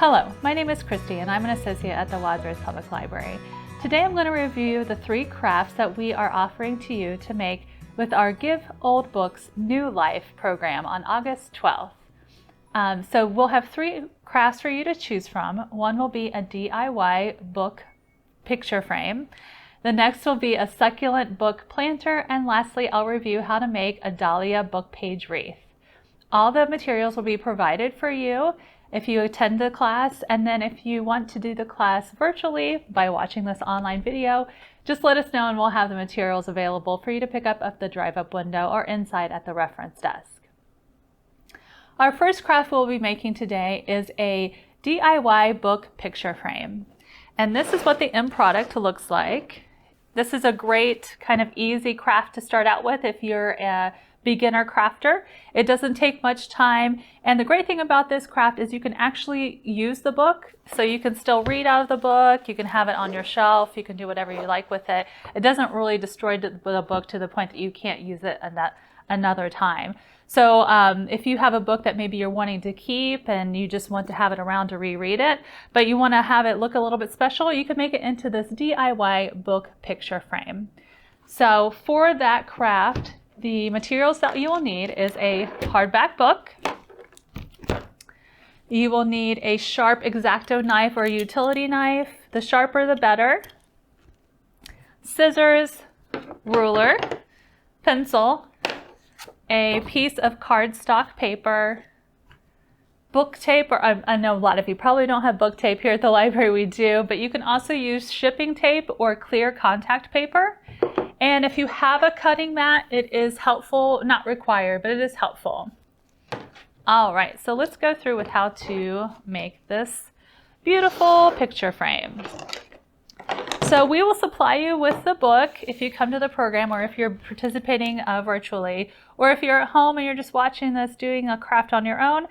Hello, my name is Christy and I'm an associate at the Wadsworth Public Library. Today I'm going to review the 3 crafts that we are offering to you to make with our Give Old Books New Life program on August 12th. So we'll have 3 crafts for you to choose from. One will be a DIY book picture frame. The next will be a succulent book planter, and lastly I'll review how to make a dahlia book page wreath. All the materials will be provided for you if you attend the class, and then if you want to do the class virtually by watching this online video, just let us know and we'll have the materials available for you to pick up at the drive-up window or inside at the reference desk. Our first craft we'll be making today is a DIY book picture frame. And this is what the end product looks like. This is a great kind of easy craft to start out with if you're a beginner crafter. It doesn't take much time, and the great thing about this craft is you can actually use the book, so you can still read out of the book, you can have it on your shelf, you can do whatever you like with it. It doesn't really destroy the book to the point that you can't use it another time. So if you have a book that maybe you're wanting to keep and you just want to have it around to reread it, but you want to have it look a little bit special, you can make it into this DIY book picture frame. So for that craft, the materials that you will need is a hardback book. You will need a sharp X-Acto knife or utility knife. The sharper the better. Scissors, ruler, pencil, a piece of cardstock paper, book tape, or I know a lot of you probably don't have book tape. Here at the library we do, but you can also use shipping tape or clear contact paper. And if you have a cutting mat, it is helpful, not required, but it is helpful. All right, so let's go through with how to make this beautiful picture frame. So we will supply you with the book if you come to the program, or if you're participating virtually, or if you're at home and you're just watching this doing a craft on your own,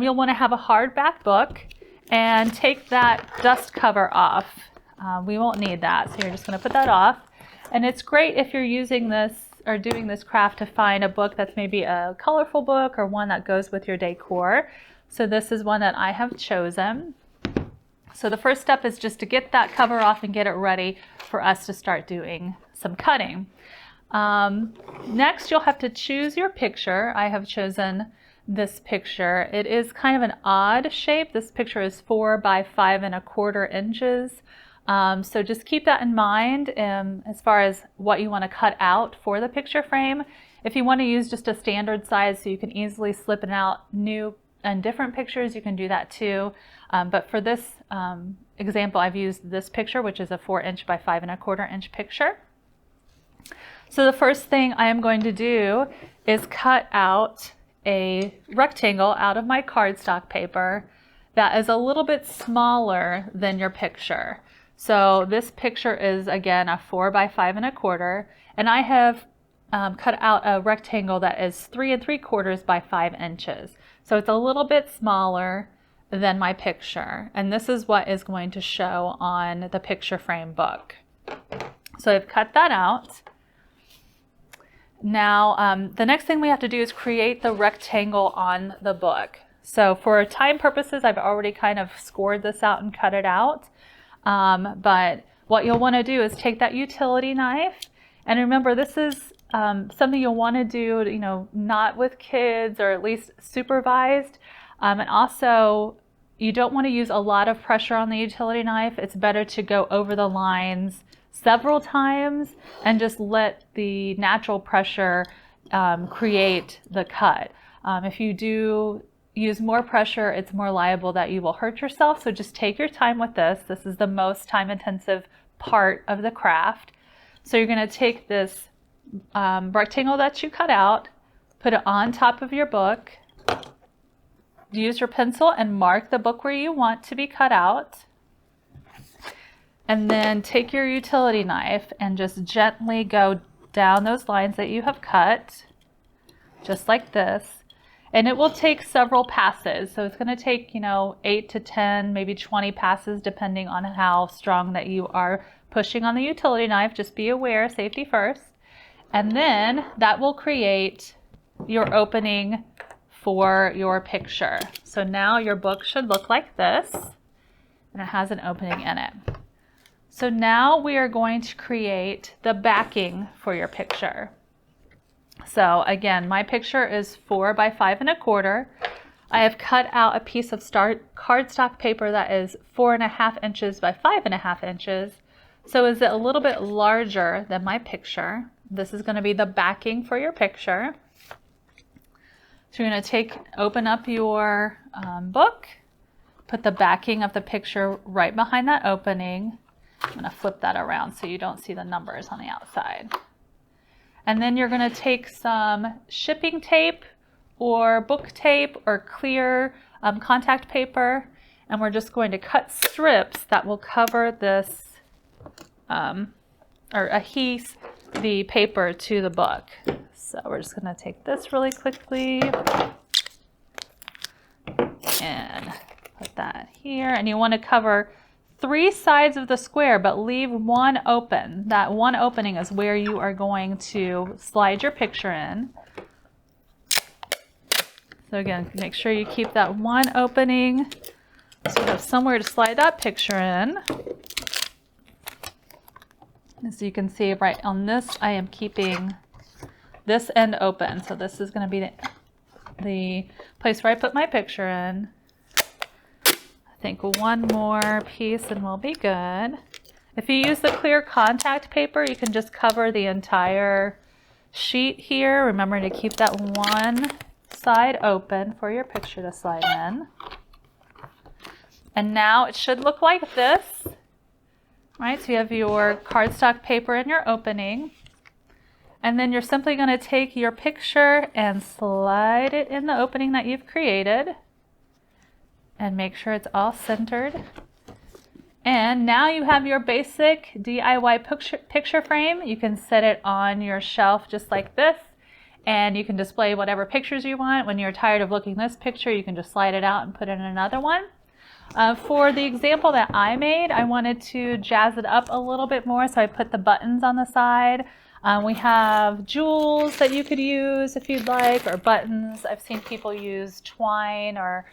you'll want to have a hardback book and take that dust cover off. We won't need that, so you're just going to put that off. And it's great if you're using this or doing this craft to find a book that's maybe a colorful book or one that goes with your decor. So this is one that I have chosen. So the first step is just to get that cover off and get it ready for us to start doing some cutting. Next, you'll have to choose your picture. I have chosen this picture. It is kind of an odd shape. This picture is 4 by 5¼ inches. So just keep that in mind as far as what you want to cut out for the picture frame. If you want to use just a standard size so you can easily slip it out new and different pictures, you can do that too. But for this example, I've used this picture, which is a 4 inch by 5¼ inch picture. So the first thing I am going to do is cut out a rectangle out of my cardstock paper that is a little bit smaller than your picture. So this picture is again a 4 by 5¼ and I have cut out a rectangle that is 3 3/4 by 5 inches. So it's a little bit smaller than my picture, and this is what is going to show on the picture frame book. So I've cut that out. Now the next thing we have to do is create the rectangle on the book. So for time purposes, I've already kind of scored this out and cut it out. But what you'll want to do is take that utility knife, and remember this is something you'll want to do, not with kids, or at least supervised. And also you don't want to use a lot of pressure on the utility knife. It's better to go over the lines several times and just let the natural pressure create the cut. If you do use more pressure, it's more liable that you will hurt yourself. So just take your time with this. This is the most time-intensive part of the craft. So you're going to take this rectangle that you cut out, put it on top of your book, use your pencil and mark the book where you want to be cut out, and then take your utility knife and just gently go down those lines that you have cut, just like this. And it will take several passes. So it's going to take, 8 to 10, maybe 20 passes, depending on how strong that you are pushing on the utility knife. Just be aware, safety first. And then that will create your opening for your picture. So now your book should look like this, and it has an opening in it. So now we are going to create the backing for your picture. So again, my picture is 4 by 5 1/4. I have cut out a piece of cardstock paper that is 4.5 inches by 5.5 inches. So is it a little bit larger than my picture? This is going to be the backing for your picture. So you're going to open up your book, put the backing of the picture right behind that opening. I'm going to flip that around so you don't see the numbers on the outside. And then you're going to take some shipping tape or book tape or clear contact paper, and we're just going to cut strips that will cover this or adhese the paper to the book. So we're just going to take this really quickly and put that here. And you want to cover 3 sides of the square, but leave one open. That one opening is where you are going to slide your picture in. So again, make sure you keep that one opening so you have somewhere to slide that picture in. As you can see right on this, I am keeping this end open. So this is going to be the place where I put my picture in. I think one more piece and we'll be good. If you use the clear contact paper, you can just cover the entire sheet here. Remember to keep that one side open for your picture to slide in. And now it should look like this. Right, so you have your cardstock paper in your opening. And then you're simply going to take your picture and slide it in the opening that you've created. And make sure it's all centered. And now you have your basic DIY picture frame. You can set it on your shelf just like this. And you can display whatever pictures you want. When you're tired of looking at this picture, you can just slide it out and put in another one. For the example that I made, I wanted to jazz it up a little bit more, so I put the buttons on the side. We have jewels that you could use if you'd like, or buttons. I've seen people use twine or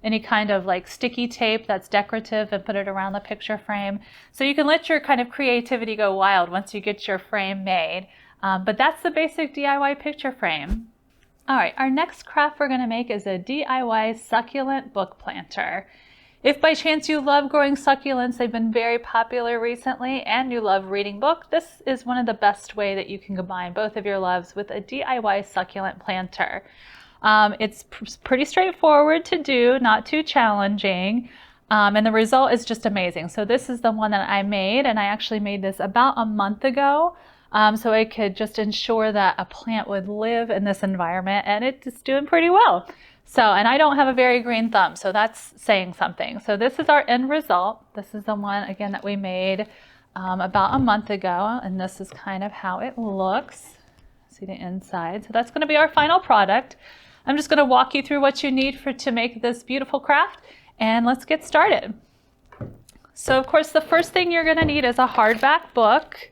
any kind of like sticky tape that's decorative and put it around the picture frame. So you can let your kind of creativity go wild once you get your frame made. But that's the basic DIY picture frame. All right, our next craft we're going to make is a DIY succulent book planter. If by chance you love growing succulents, they've been very popular recently, and you love reading books, this is one of the best way that you can combine both of your loves with a DIY succulent planter. It's pretty straightforward to do, not too challenging, and the result is just amazing. So this is the one that I made, and I actually made this about a month ago. So I could just ensure that a plant would live in this environment, and it's doing pretty well. So, and I don't have a very green thumb, so that's saying something. So this is our end result. This is the one, again, that we made about a month ago, and this is kind of how it looks. See the inside. So that's going to be our final product. I'm just going to walk you through what you need to make this beautiful craft, and let's get started. So of course, the first thing you're going to need is a hardback book.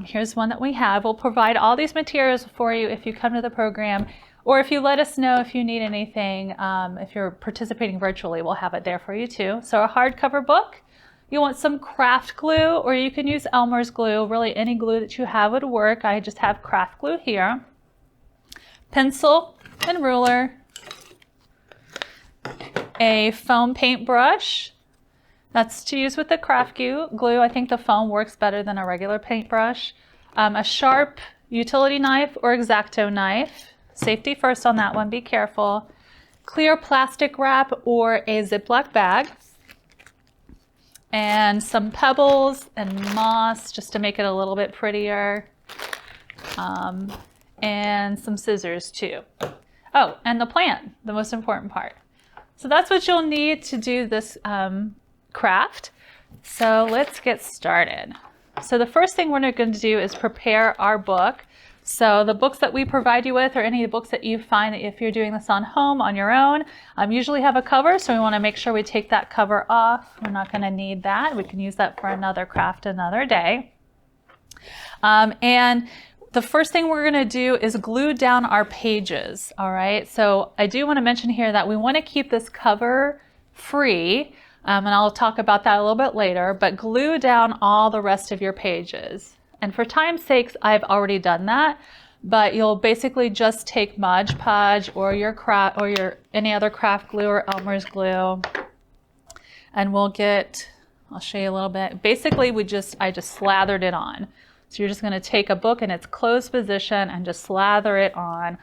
Here's one that we have. We'll provide all these materials for you if you come to the program, or if you let us know if you need anything. If you're participating virtually, we'll have it there for you too. So a hardcover book. You want some craft glue, or you can use Elmer's glue. Really any glue that you have would work. I just have craft glue here. Pencil and ruler. A foam paintbrush. That's to use with the craft glue. I think the foam works better than a regular paintbrush. A sharp utility knife or X-Acto knife. Safety first on that one, be careful. Clear plastic wrap or a Ziploc bag. And some pebbles and moss just to make it a little bit prettier. And some scissors too. Oh, and the plant, the most important part. So that's what you'll need to do this craft. So let's get started. So the first thing we're going to do is prepare our book. So the books that we provide you with, or any of the books that you find that if you're doing this on home on your own, usually have a cover. So we want to make sure we take that cover off. We're not going to need that. We can use that for another craft another day. And the first thing we're going to do is glue down our pages. All right, so I do want to mention here that we want to keep this cover free, and I'll talk about that a little bit later, but glue down all the rest of your pages. And for time's sakes, I've already done that, but you'll basically just take Mod Podge or your craft or your any other craft glue or Elmer's glue, and we'll get, I'll show you a little bit. Basically, I just slathered it on. So you're just going to take a book in its closed position and just slather it on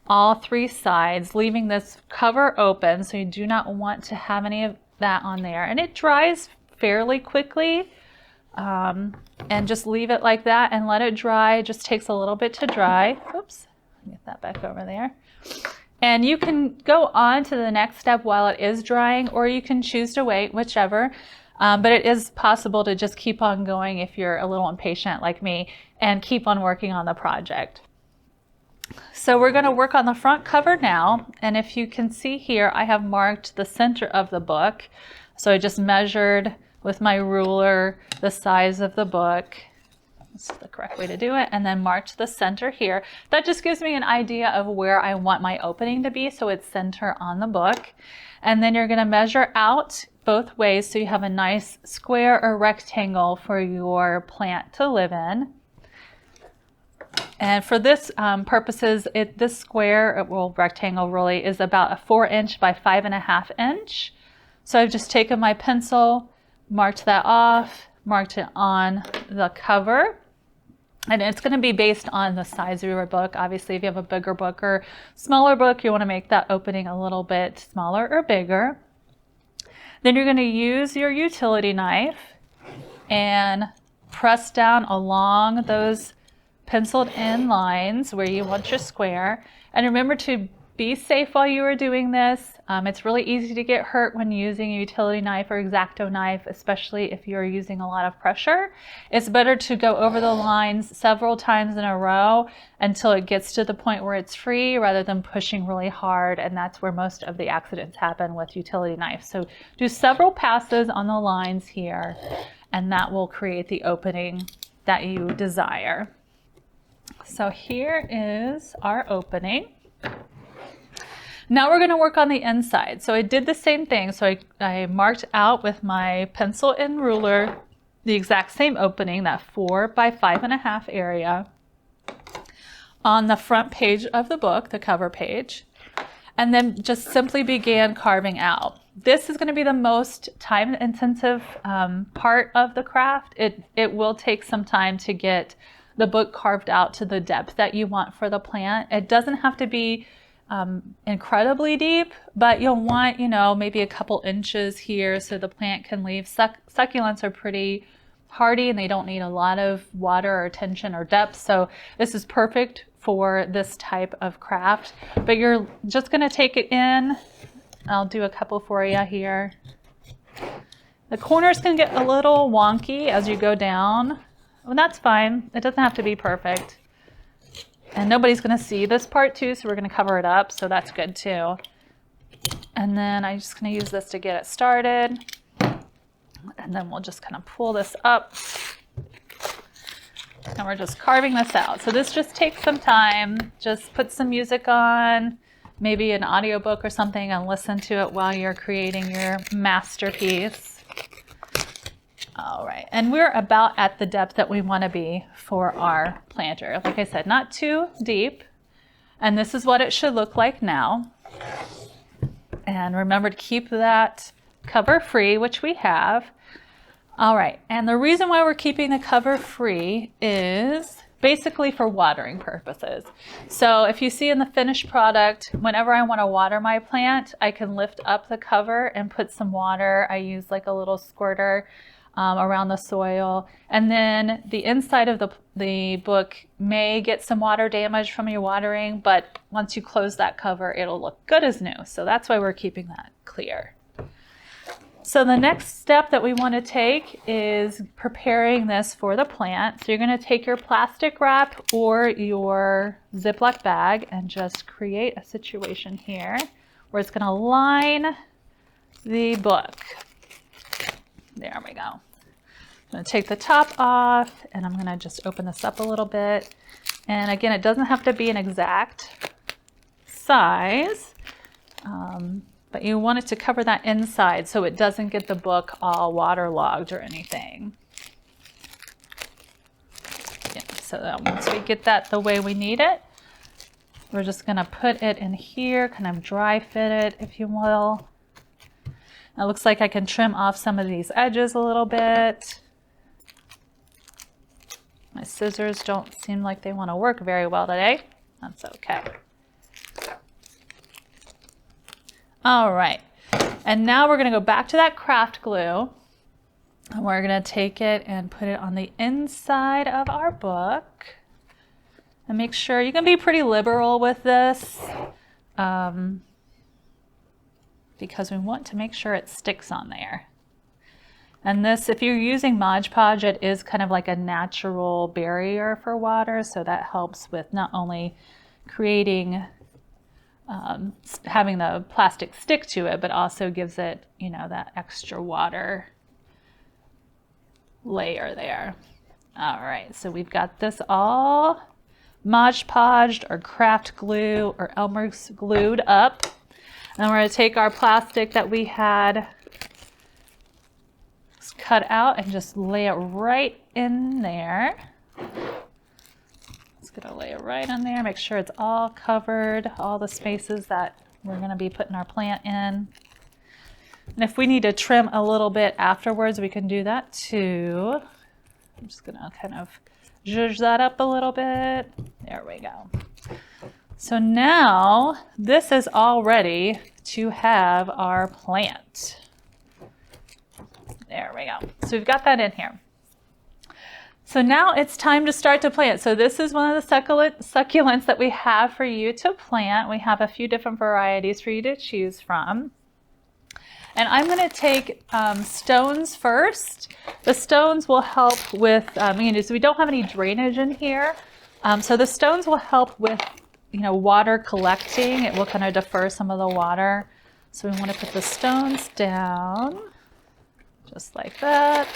all three sides, leaving this cover open, so you do not want to have any of that on there. And it dries fairly quickly, and just leave it like that and let it dry. It just takes a little bit to dry. Oops, get that back over there. And you can go on to the next step while it is drying, or you can choose to wait, whichever. But it is possible to just keep on going if you're a little impatient like me and keep on working on the project. So we're going to work on the front cover now. And if you can see here, I have marked the center of the book. So I just measured with my ruler the size of the book. That's the correct way to do it. And then marked the center here. That just gives me an idea of where I want my opening to be, so it's center on the book. And then you're going to measure out both ways so you have a nice square or rectangle for your plant to live in. And for this purposes, this square, well, rectangle really, is about a 4" by 5.5" inch. So I've just taken my pencil, marked that off, marked it on the cover. And it's going to be based on the size of your book. Obviously, if you have a bigger book or smaller book, you want to make that opening a little bit smaller or bigger. Then you're going to use your utility knife and press down along those penciled in lines where you want your square. And remember to be safe while you are doing this. It's really easy to get hurt when using a utility knife or X-Acto knife, especially if you're using a lot of pressure. It's better to go over the lines several times in a row until it gets to the point where it's free, rather than pushing really hard, and that's where most of the accidents happen with utility knives. So do several passes on the lines here, and that will create the opening that you desire. So here is our opening. Now we're going to work on the inside. So I did the same thing. So I marked out with my pencil and ruler the exact same opening, that 4 by 5.5 area, on the front page of the book, the cover page, and then just simply began carving out. This is going to be the most time-intensive part of the craft. It will take some time to get the book carved out to the depth that you want for the plant. It doesn't have to be incredibly deep, but you'll want, maybe a couple inches here so the plant can leave. Succulents are pretty hardy and they don't need a lot of water or attention or depth, so this is perfect for this type of craft. But you're just going to take it in. I'll do a couple for you here. The corners can get a little wonky as you go down, and that's fine. It doesn't have to be perfect. And nobody's going to see this part too, so we're going to cover it up, so that's good too. And then I'm just going to use this to get it started. And then we'll just kind of pull this up. And we're just carving this out. So this just takes some time. Just put some music on, maybe an audiobook or something, and listen to it while you're creating your masterpiece. All right, and we're about at the depth that we want to be for our planter. Like I said, not too deep. And this is what it should look like now. And remember to keep that cover free, which we have. All right, and the reason why we're keeping the cover free is basically for watering purposes. So if you see in the finished product, whenever I want to water my plant, I can lift up the cover and put some water. I use like a little squirter around the soil, and then the inside of the book may get some water damage from your watering, but once you close that cover, it'll look good as new. So that's why we're keeping that clear. So the next step that we want to take is preparing this for the plant. So you're going to take your plastic wrap or your Ziploc bag and just create a situation here where it's going to line the book. There we go. I'm going to take the top off, and I'm going to just open this up a little bit. And again, it doesn't have to be an exact size, but you want it to cover that inside so it doesn't get the book all waterlogged or anything. Yeah, so that once we get that the way we need it, we're just gonna put it in here, kind of dry fit it, if you will. It looks like I can trim off some of these edges a little bit. My scissors don't seem like they want to work very well today. That's okay. All right, and now we're gonna go back to that craft glue, and we're gonna take it and put it on the inside of our book. And make sure you can be pretty liberal with this because we want to make sure it sticks on there. And this, if you're using Mod Podge, it is kind of like a natural barrier for water, so that helps with not only creating, having the plastic stick to it, but also gives it, you know, that extra water layer there. All right, so we've got this all Mod Podged or craft glue or Elmer's glued up. And we're going to take our plastic that we had cut out and just lay it right in there. Just going to lay it right in there, make sure it's all covered, all the spaces that we're going to be putting our plant in. And if we need to trim a little bit afterwards, we can do that too. I'm just going to kind of zhuzh that up a little bit. There we go. So now this is all ready to have our plant. There we go. So we've got that in here. So now it's time to start to plant. So this is one of the succulents that we have for you to plant. We have a few different varieties for you to choose from. And I'm going to take stones first. The stones will help with, so we don't have any drainage in here. So the stones will help with, water collecting. It will kind of defer some of the water. So we want to put the stones down, just like that.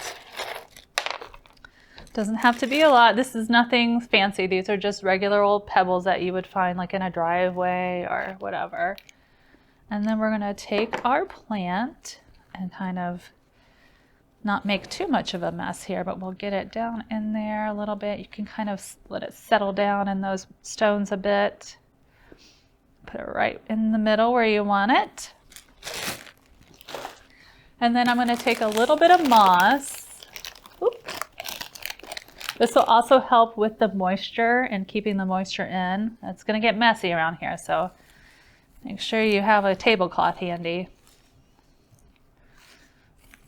Doesn't have to be a lot. This is nothing fancy. These are just regular old pebbles that you would find like in a driveway or whatever. And then we're going to take our plant and kind of not make too much of a mess here, but we'll get it down in there a little bit. You can kind of let it settle down in those stones a bit. Put it right in the middle where you want it. And then I'm going to take a little bit of moss. Oop. This will also help with the moisture and keeping the moisture in. It's going to get messy around here, so make sure you have a tablecloth handy.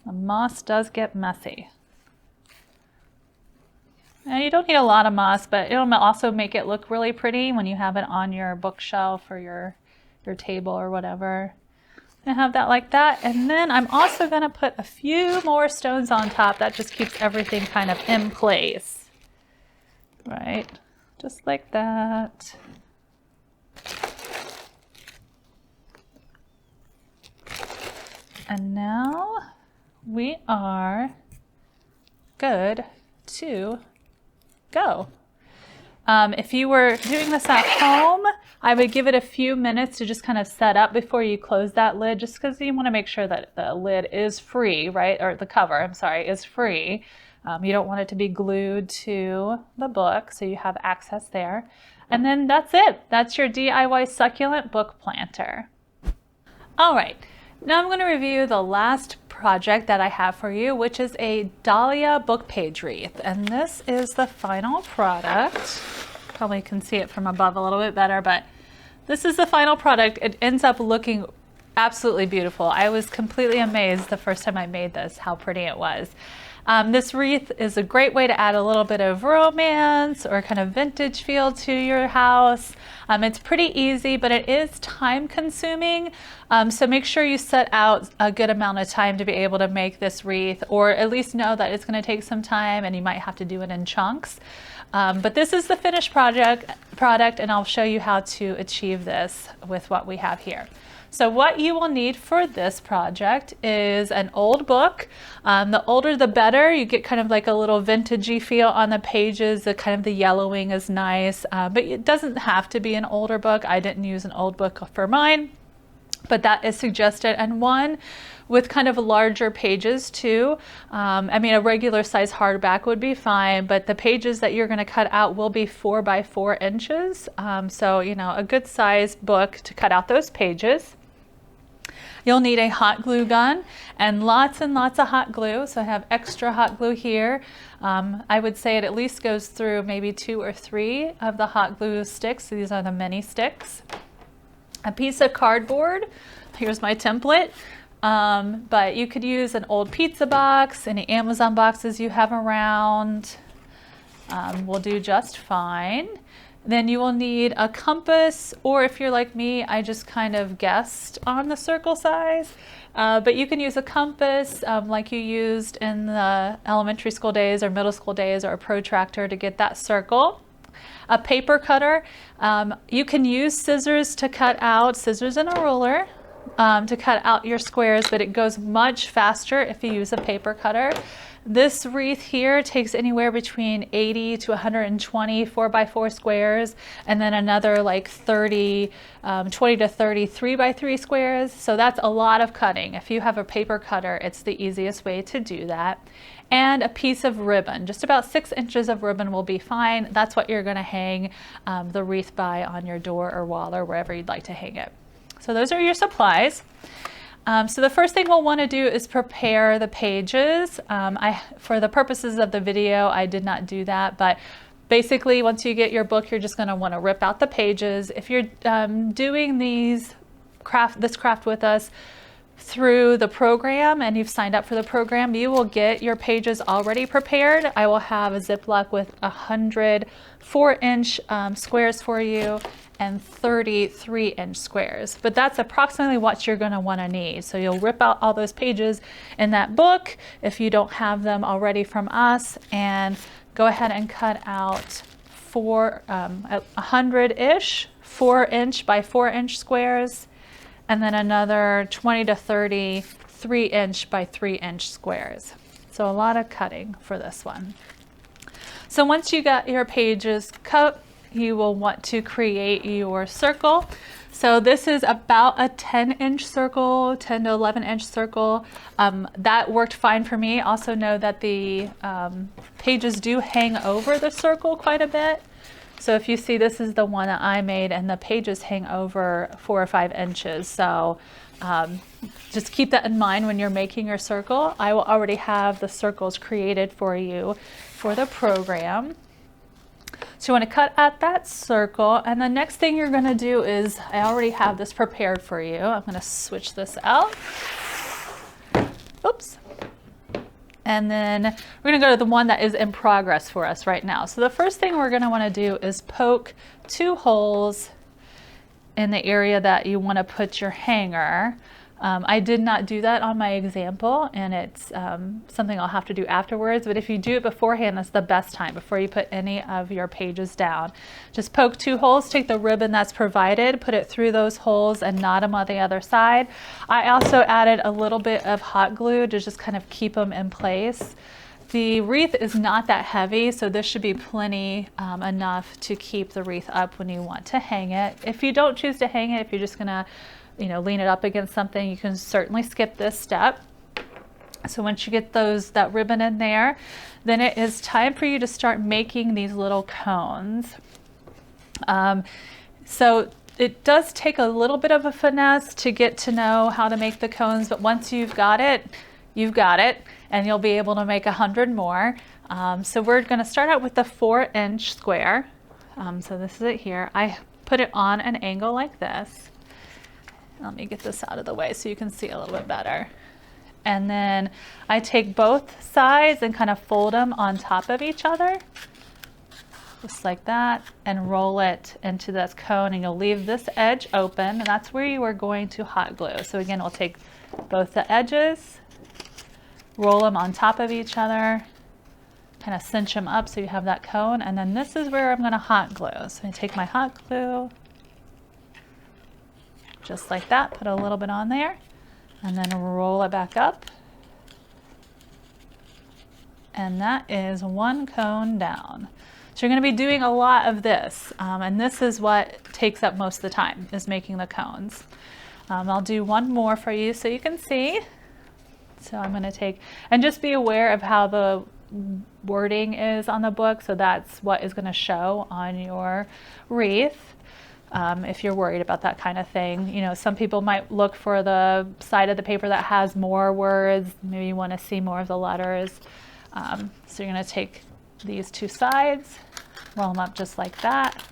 The moss does get messy. And you don't need a lot of moss, but it'll also make it look really pretty when you have it on your bookshelf or your table or whatever. I'm gonna have that like that. And then I'm also gonna put a few more stones on top. That just keeps everything kind of in place. Right? Just like that. And now we are good to go. If you were doing this at home, I would give it a few minutes to just kind of set up before you close that lid, just because you want to make sure that the lid is free, right? Or the cover, I'm sorry, is free. You don't want it to be glued to the book, so you have access there. And then that's it. That's your DIY succulent book planter. All right. Now I'm going to review the last project that I have for you, which is a dahlia book page wreath. And this is the final product. Probably can see it from above a little bit better, but this is the final product. It ends up looking absolutely beautiful. I was completely amazed the first time I made this, how pretty it was. This wreath is a great way to add a little bit of romance or kind of vintage feel to your house. It's pretty easy, but it is time consuming. So make sure you set out a good amount of time to be able to make this wreath, or at least know that it's going to take some time and you might have to do it in chunks. But this is the finished product, and I'll show you how to achieve this with what we have here. So what you will need for this project is an old book. The older the better. You get kind of like a little vintagey feel on the pages. The kind of the yellowing is nice, but it doesn't have to be an older book. I didn't use an old book for mine, but that is suggested. And one with kind of larger pages too. I mean, a regular size hardback would be fine, but the pages that you're going to cut out will be 4 by 4 inches. So, you know, a good size book to cut out those pages. You'll need a hot glue gun and lots of hot glue. So I have extra hot glue here. I would say it at least goes through maybe 2 or 3 of the hot glue sticks. These are the mini sticks. A piece of cardboard. Here's my template. But you could use an old pizza box, any Amazon boxes you have around will do just fine. Then you will need a compass, or if you're like me, I just kind of guessed on the circle size. But you can use a compass like you used in the elementary school days or middle school days, or a protractor to get that circle. A paper cutter. You can use scissors to cut out, scissors and a ruler. To cut out your squares, but it goes much faster if you use a paper cutter. This wreath here takes anywhere between 80 to 120 4 by 4 squares, and then another like 20 to 30 3 by 3 squares. So that's a lot of cutting. If you have a paper cutter, it's the easiest way to do that. And a piece of ribbon, just about 6 inches of ribbon will be fine. That's what you're going to hang the wreath by on your door or wall or wherever you'd like to hang it. So those are your supplies. So the first thing we'll want to do is prepare the pages. For the purposes of the video, I did not do that, but basically once you get your book, you're just going to want to rip out the pages. If you're doing this craft with us through the program and you've signed up for the program, you will get your pages already prepared. I will have a Ziploc with 100 4-inch squares for you and 30 3-inch squares. But that's approximately what you're going to want to need. So you'll rip out all those pages in that book if you don't have them already from us, and go ahead and cut out 100-ish 4-inch by 4-inch squares, and then another 20 to 30 3-inch by 3-inch squares. So a lot of cutting for this one. So once you got your pages cut, you will want to create your circle. So this is about a 10-inch circle, 10 to 11-inch circle. That worked fine for me. Also know that the pages do hang over the circle quite a bit. So if you see, this is the one that I made, and the pages hang over 4 or 5 inches. So just keep that in mind when you're making your circle. I will already have the circles created for you for the program. So you want to cut out that circle, and the next thing you're going to do is, I already have this prepared for you. I'm going to switch this out. Oops. And then we're going to go to the one that is in progress for us right now. So the first thing we're going to want to do is poke 2 holes in the area that you want to put your hanger. I did not do that on my example, and it's something I'll have to do afterwards, but if you do it beforehand, that's the best time, before you put any of your pages down. Just poke 2 holes, take the ribbon that's provided, put it through those holes, and knot them on the other side. I also added a little bit of hot glue to just kind of keep them in place. The wreath is not that heavy, so this should be plenty enough to keep the wreath up when you want to hang it. If you don't choose to hang it, if you're just gonna lean it up against something, you can certainly skip this step. So once you get that ribbon in there, then it is time for you to start making these little cones. So it does take a little bit of a finesse to get to know how to make the cones, but once you've got it, and you'll be able to make 100 more. So we're going to start out with the 4-inch square. So this is it here. I put it on an angle like this. Let me get this out of the way so you can see a little bit better. And then I take both sides and kind of fold them on top of each other, just like that, and roll it into this cone, and you'll leave this edge open, and that's where you are going to hot glue. So again, we'll take both the edges, roll them on top of each other, kind of cinch them up so you have that cone, and then this is where I'm going to hot glue. So I take my hot glue, just like that. Put a little bit on there and then roll it back up. And that is one cone down. So you're going to be doing a lot of this, and this is what takes up most of the time, is making the cones. I'll do one more for you so you can see. So I'm going to take, and just be aware of how the wording is on the book, so that's what is going to show on your wreath. If you're worried about that kind of thing. You know, some people might look for the side of the paper that has more words. Maybe you want to see more of the letters. So you're going to take these two sides, roll them up just like that,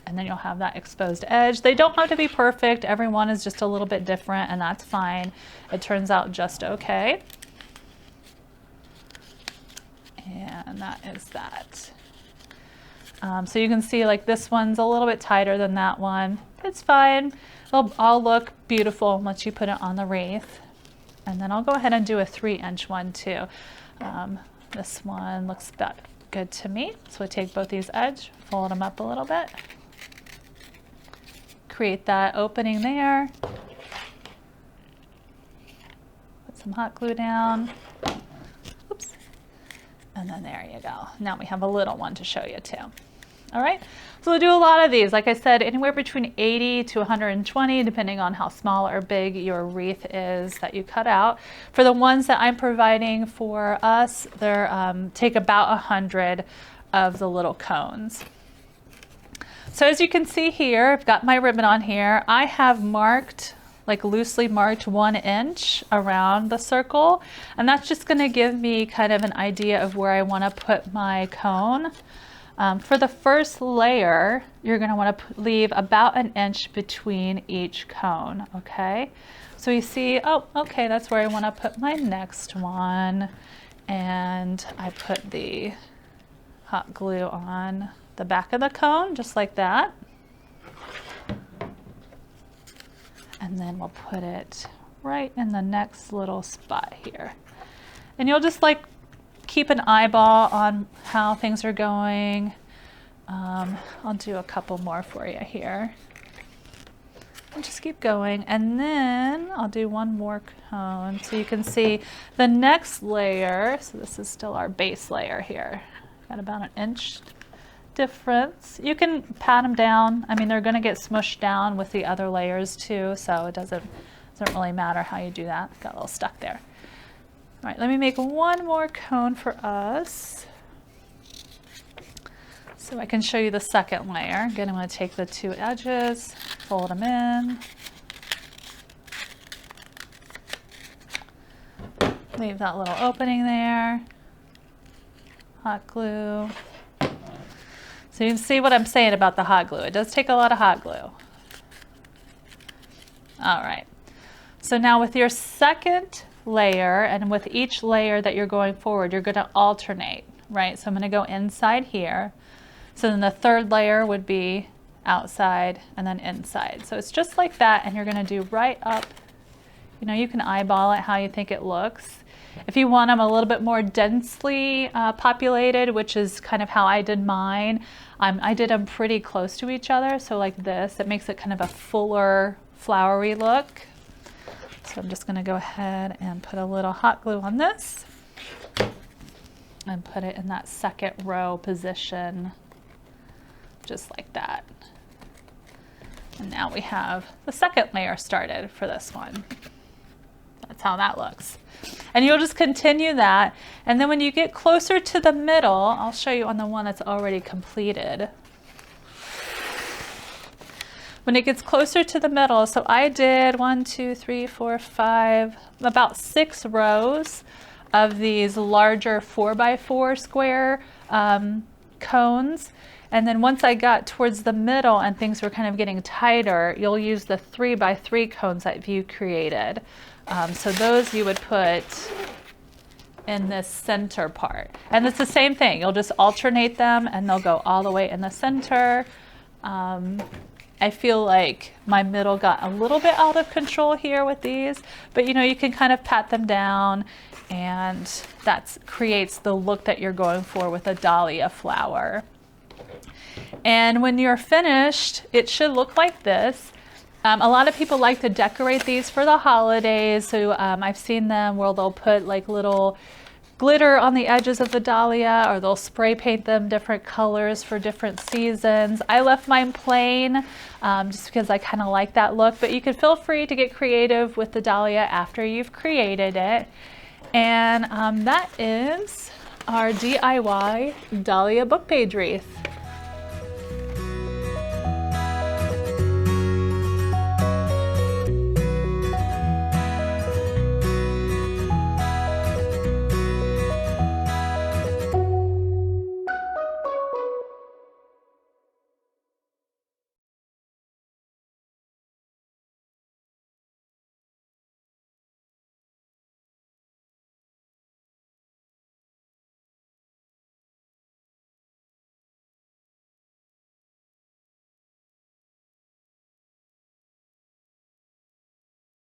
and then you'll have that exposed edge. They don't have to be perfect. Every one is just a little bit different, and that's fine. It turns out just okay. And that is that. So you can see like this one's a little bit tighter than that one. It's fine. They'll all look beautiful once you put it on the wreath. And then I'll go ahead and do a 3-inch one too. This one looks about good to me. So I take both these edges, fold them up a little bit, create that opening there, put some hot glue down, oops, and then there you go. Now we have a little one to show you too. All right, so we'll do a lot of these. Like I said, anywhere between 80 to 120, depending on how small or big your wreath is that you cut out. For the ones that I'm providing for us, they're take about 100 of the little cones. So as you can see here, I've got my ribbon on here. I have marked, like loosely marked 1 inch around the circle, and that's just going to give me kind of an idea of where I want to put my cone. For the first layer, you're going to want to leave about 1 inch between each cone, okay? So you see, oh, okay, that's where I want to put my next one. And I put the hot glue on the back of the cone, just like that. And then we'll put it right in the next little spot here. And you'll just like keep an eyeball on how things are going. I'll do a couple more for you here. And just keep going, and then I'll do one more cone so you can see the next layer. So this is still our base layer here. Got about 1 inch difference. You can pat them down. I mean, they're going to get smushed down with the other layers too, so it doesn't really matter how you do that. Got a little stuck there. All right, let me make one more cone for us so I can show you the second layer. Again, I'm going to take the 2 edges, fold them in, leave that little opening there, hot glue. So you can see what I'm saying about the hot glue. It does take a lot of hot glue. All right, so now with your second layer, and with each layer that you're going forward, you're going to alternate, right? So I'm going to go inside here. So then the third layer would be outside and then inside. So it's just like that, and you're going to do right up. You know, you can eyeball it how you think it looks. If you want them a little bit more densely populated, which is kind of how I did mine, I did them pretty close to each other. So like this, it makes it kind of a fuller, flowery look. So I'm just going to go ahead and put a little hot glue on this and put it in that second row position, just like that. And now we have the second layer started for this one. That's how that looks. And you'll just continue that. And then when you get closer to the middle, I'll show you on the one that's already completed. When it gets closer to the middle, so I did 1, 2, 3, 4, 5, about 6 rows of these larger 4x4 square cones. And then once I got towards the middle and things were kind of getting tighter, you'll use the 3x3 cones that you created. So those you would put in this center part. And it's the same thing. You'll just alternate them and they'll go all the way in the center. I feel like my middle got a little bit out of control here with these, but you know, you can kind of pat them down, and that creates the look that you're going for with a dahlia flower. And when you're finished, it should look like this. A lot of people like to decorate these for the holidays. So I've seen them where they'll put like little glitter on the edges of the dahlia, or they'll spray paint them different colors for different seasons. I left mine plain just because I kind of like that look, but you can feel free to get creative with the dahlia after you've created it. And that is our DIY dahlia book page wreath.